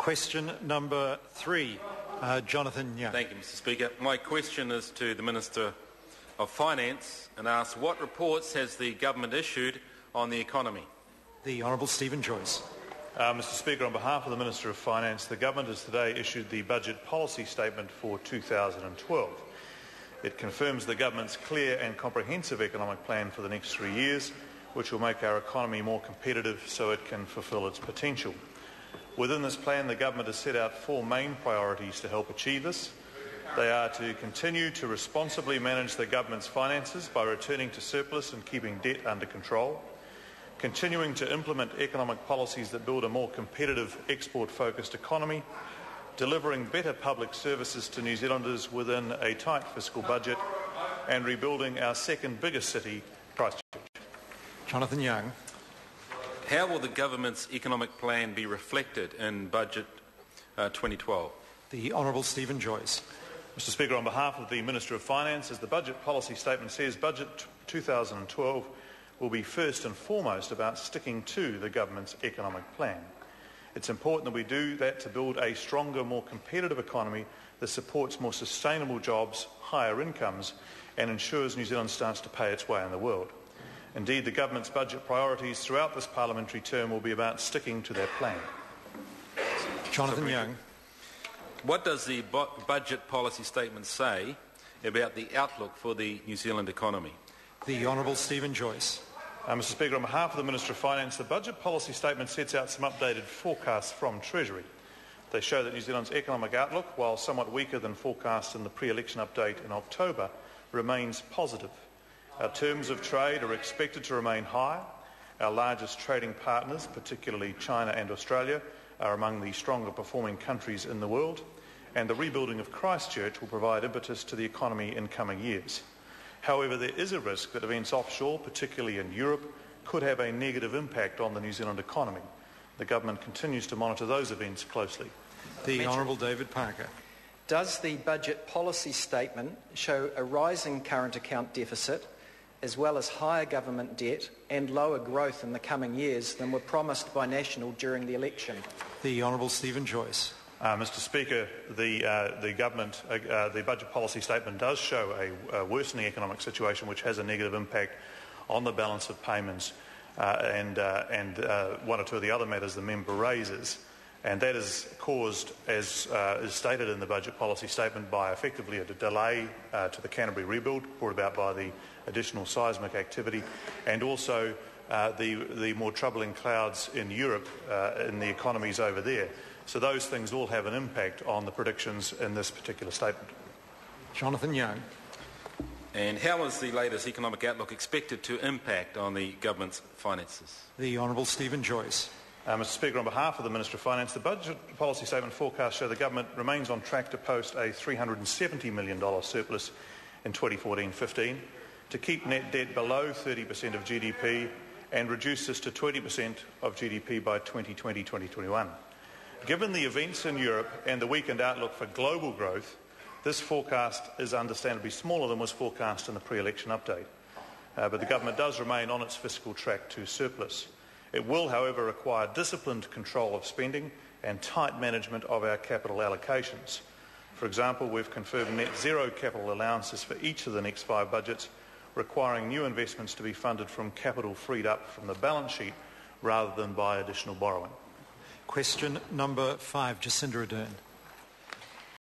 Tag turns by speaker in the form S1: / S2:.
S1: Question number 3, Jonathan Young.
S2: Thank you, Mr Speaker. My question is to the Minister of Finance and asks, what reports has the government issued on the economy?
S1: The Honourable Stephen Joyce.
S3: Mr Speaker, on behalf of the Minister of Finance, the Government has today issued the Budget Policy Statement for 2012. It confirms the Government's clear and comprehensive economic plan for the next 3 years, which will make our economy more competitive so it can fulfil its potential. Within this plan, the Government has set out 4 main priorities to help achieve this. They are to continue to responsibly manage the Government's finances by returning to surplus and keeping debt under control, continuing to implement economic policies that build a more competitive export-focused economy, delivering better public services to New Zealanders within a tight fiscal budget, and rebuilding our second biggest city, Christchurch.
S1: Jonathan Young.
S2: How will the government's economic plan be reflected in Budget 2012?
S1: The Honourable Stephen Joyce.
S3: Mr Speaker, on behalf of the Minister of Finance, as the Budget Policy Statement says, Budget 2012 will be first and foremost about sticking to the government's economic plan. It's important that we do that to build a stronger, more competitive economy that supports more sustainable jobs, higher incomes, and ensures New Zealand starts to pay its way in the world. Indeed, the government's budget priorities throughout this parliamentary term will be about sticking to their plan.
S1: Jonathan Young.
S2: What does the Budget Policy Statement say about the outlook for the New Zealand economy?
S1: The Honourable Stephen Joyce.
S3: Mr Speaker, on behalf of the Minister of Finance, the Budget Policy Statement sets out some updated forecasts from Treasury. They show that New Zealand's economic outlook, while somewhat weaker than forecast in the pre-election update in October, remains positive. Our terms of trade are expected to remain high. Our largest trading partners, particularly China and Australia, are among the stronger performing countries in the world, and the rebuilding of Christchurch will provide impetus to the economy in coming years. However, there is a risk that events offshore, particularly in Europe, could have a negative impact on the New Zealand economy. The Government continues to monitor those events closely.
S1: The Honourable David Parker.
S4: Does the Budget Policy Statement show a rising current account deficit, as well as higher government debt and lower growth in the coming years than were promised by National during the election?
S1: The Honourable Stephen Joyce.
S3: Mr Speaker, the Budget Policy Statement does show a worsening economic situation which has a negative impact on the balance of payments and one or two of the other matters the member raises. And that is caused, as is stated in the Budget Policy Statement, by effectively a delay to the Canterbury rebuild brought about by the additional seismic activity, and also the more troubling clouds in Europe in the economies over there. So those things all have an impact on the predictions in this particular statement.
S1: Jonathan Young.
S2: And how is the latest economic outlook expected to impact on the government's finances?
S1: The Honourable Stephen Joyce.
S3: Mr Speaker, on behalf of the Minister of Finance, the Budget Policy Statement forecasts show the Government remains on track to post a $370 million surplus in 2014-15, to keep net debt below 30% of GDP and reduce this to 20% of GDP by 2020-2021. Given the events in Europe and the weakened outlook for global growth, this forecast is understandably smaller than was forecast in the pre-election update. But the Government does remain on its fiscal track to surplus. It will, however, require disciplined control of spending and tight management of our capital allocations. For example, we've confirmed net zero capital allowances for each of the next 5 budgets, requiring new investments to be funded from capital freed up from the balance sheet rather than by additional borrowing.
S1: Question number 5, Jacinda Ardern.